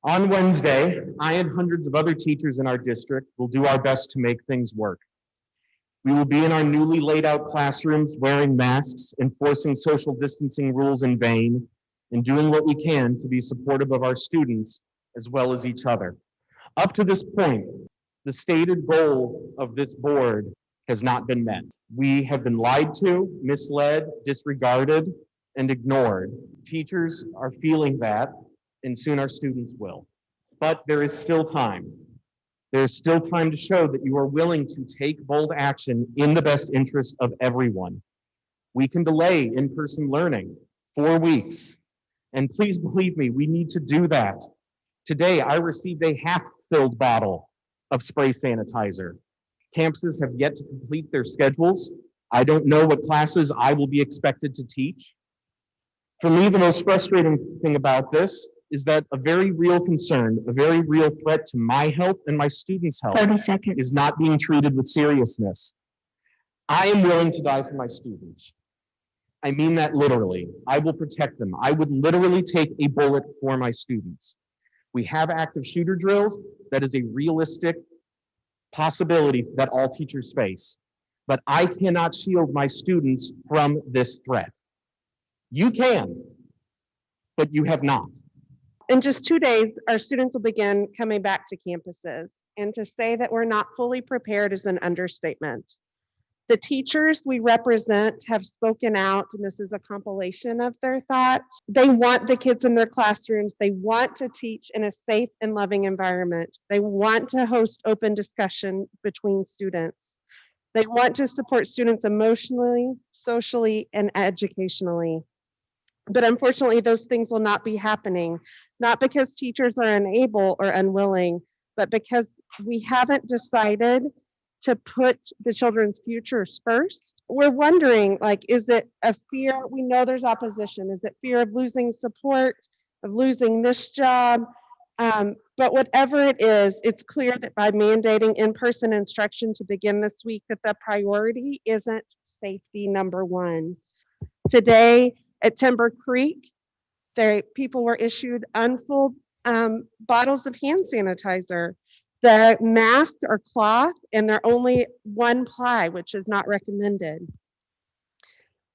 On Wednesday, I and hundreds of other teachers in our district will do our best to make things work. We will be in our newly laid out classrooms wearing masks, enforcing social distancing rules in vain, and doing what we can to be supportive of our students as well as each other. Up to this point, the stated goal of this board has not been met. We have been lied to, misled, disregarded, and ignored. Teachers are feeling that, and soon our students will. But there is still time. There's still time to show that you are willing to take bold action in the best interest of everyone. We can delay in-person learning 4 weeks. And please believe me, we need to do that. Today, I received a half-filled bottle of spray sanitizer. Campuses have yet to complete their schedules. I don't know what classes I will be expected to teach. For me, the most frustrating thing about this is that a very real concern, a very real threat to my health and my students' health 30 seconds. is not being treated with seriousness. I am willing to die for my students. I mean that literally. I will protect them. I would literally take a bullet for my students. We have active shooter drills. That is a realistic possibility that all teachers face. But I cannot shield my students from this threat. You can, but you have not. In just 2 days, our students will begin coming back to campuses. And to say that we're not fully prepared is an understatement. The teachers we represent have spoken out, and this is a compilation of their thoughts. They want the kids in their classrooms. They want to teach in a safe and loving environment. They want to host open discussion between students. They want to support students emotionally, socially, and educationally. But unfortunately, those things will not be happening, not because teachers are unable or unwilling, but because we haven't decided to put the children's futures first. We're wondering, like, is it a fear? We know there's opposition. Is it fear of losing support, of losing this job? But whatever it is, it's clear that by mandating in-person instruction to begin this week, that the priority isn't safety number one. Today at Timber Creek, people were issued unfilled bottles of hand sanitizer. The masks are cloth and they're only 1 ply, which is not recommended.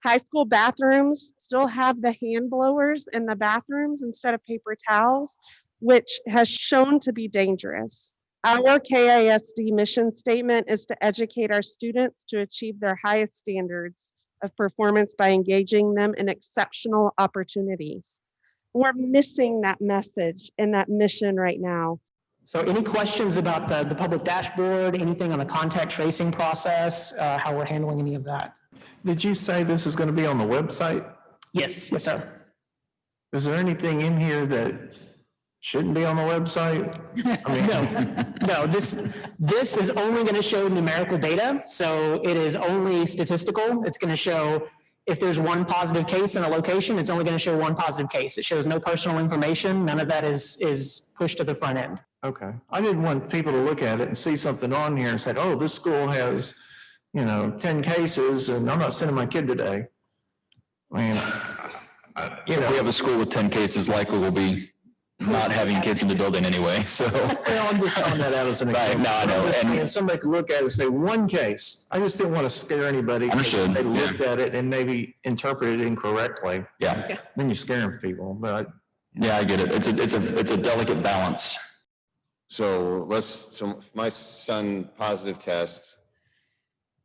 High school bathrooms still have the hand blowers in the bathrooms instead of paper towels, which has shown to be dangerous. Our KISD mission statement is to educate our students to achieve their highest standards of performance by engaging them in exceptional opportunities. We're missing that message and that mission right now. So any questions about the public dashboard, anything on the contact tracing process, how we're handling any of that? Did you say this is going to be on the website? Yes, yes, sir. Is there anything in here that shouldn't be on the website? I mean, No, this is only going to show numerical data. So it is only statistical. It's going to show if there's one positive case in a location, it's only going to show one positive case. It shows no personal information. None of that is pushed to the front end. okay. I didn't want people to look at it and see something on here and say, oh, this school has, 10 cases and I'm not sending my kid today. I mean, If we have a school with 10 cases, likely we'll be not having kids in the building anyway, so. Well, I'm just throwing that out as an example. Right, no, I know. I'm just And- saying somebody could look at it and say, one case. I just didn't want to scare anybody. Understood, They yeah. looked at it and maybe interpreted it incorrectly. Yeah, Then you're scaring people, but yeah, I get it. It's a delicate balance. So my son positive test,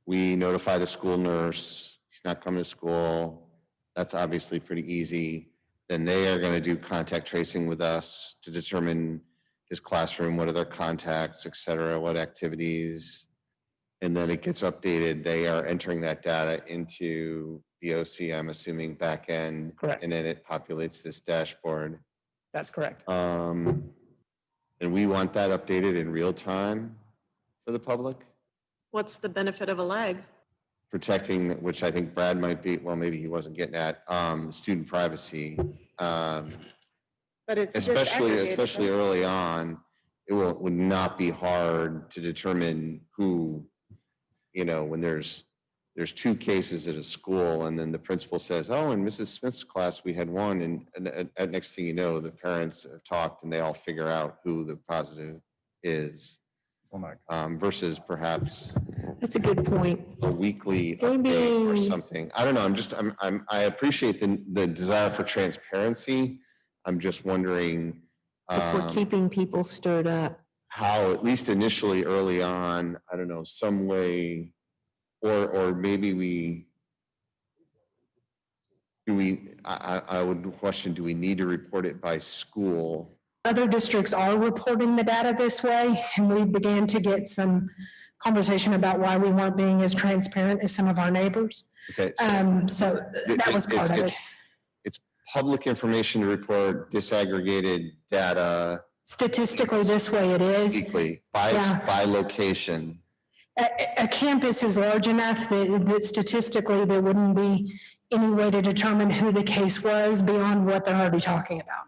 we notify the school nurse, he's not coming to school. That's obviously pretty easy. Then they are going to do contact tracing with us to determine his classroom, what are their contacts, et cetera, what activities. And then it gets updated. They are entering that data into VOC, I'm assuming back end. Correct. And then it populates this dashboard. That's correct. And we want that updated in real time for the public, What's the benefit of a lag? protecting, which I think Brad might be, well, maybe he wasn't getting at, student privacy. But it's Especially disaggregated. early on, would not be hard to determine who, when there's there's 2 cases at a school, and then the principal says, oh, in Mrs. Smith's class, we had 1, and next thing you know, the parents have talked and they all figure out who the positive is. Versus perhaps That's a good point. a weekly update or something. I don't know. I appreciate the desire for transparency. I'm just wondering If we're keeping people stirred up. how, at least initially, early on, I don't know, some way, or maybe I would question, do we need to report it by school? Other districts are reporting the data this way, and we began to get some conversation about why we weren't being as transparent as some of our neighbors. Okay. So that was part of it. It's public information to report disaggregated data Statistically, this way it is. weekly Yeah. by location. A campus is large enough that statistically there wouldn't be any way to determine who the case was beyond what they're already talking about.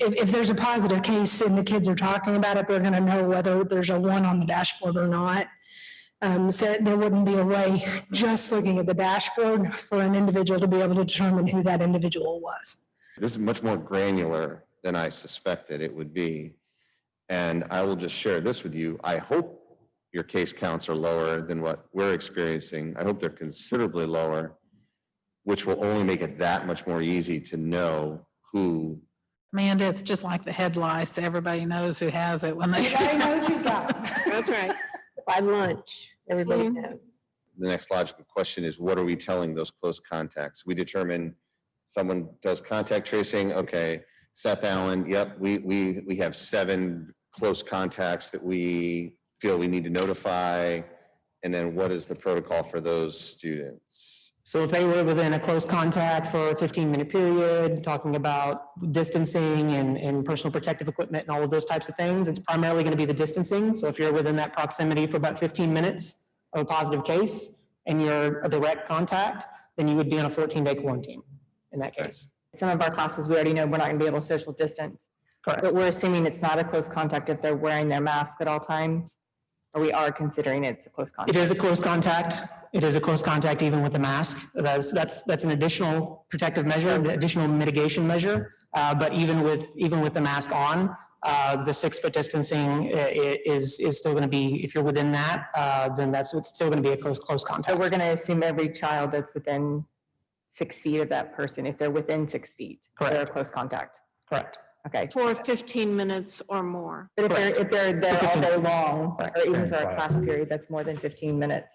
If there's a positive case and the kids are talking about it, they're going to know whether there's a 1 on the dashboard or not. So there wouldn't be a way, just looking at the dashboard, for an individual to be able to determine who that individual was. This is much more granular than I suspected it would be. And I will just share this with you. I hope your case counts are lower than what we're experiencing. I hope they're considerably lower, which will only make it that much more easy to know who. Amanda, it's just like the head lice. Everybody knows who has it when they. Everybody knows who's got it. That's right. By lunch, everybody knows. The next logical question is, what are we telling those close contacts? We determine someone does contact tracing. Okay, Seth Allen, yep, we have 7 close contacts that we feel we need to notify. And then what is the protocol for those students? So if they were within a close contact for a 15-minute period, talking about distancing and personal protective equipment and all of those types of things, it's primarily going to be the distancing. So if you're within that proximity for about 15 minutes of a positive case and you're a direct contact, then you would be on a 14-day quarantine in that case. Some of our classes, we already know we're not going to be able to social distance. Correct. But we're assuming it's not a close contact if they're wearing their mask at all times. Or we are considering it's a close contact. It is a close contact. It is a close contact even with the mask. That's an additional protective measure, an additional mitigation measure. But even with the mask on, the 6-foot distancing is still going to be, if you're within that, then it's still going to be a close So contact. we're going to assume every child that's within 6 feet of that person, if they're within 6 feet, they're a Correct. close contact. Correct. Okay. For 15 minutes or more. But if they're there all day long, Correct. or even for a class period that's more than 15 minutes,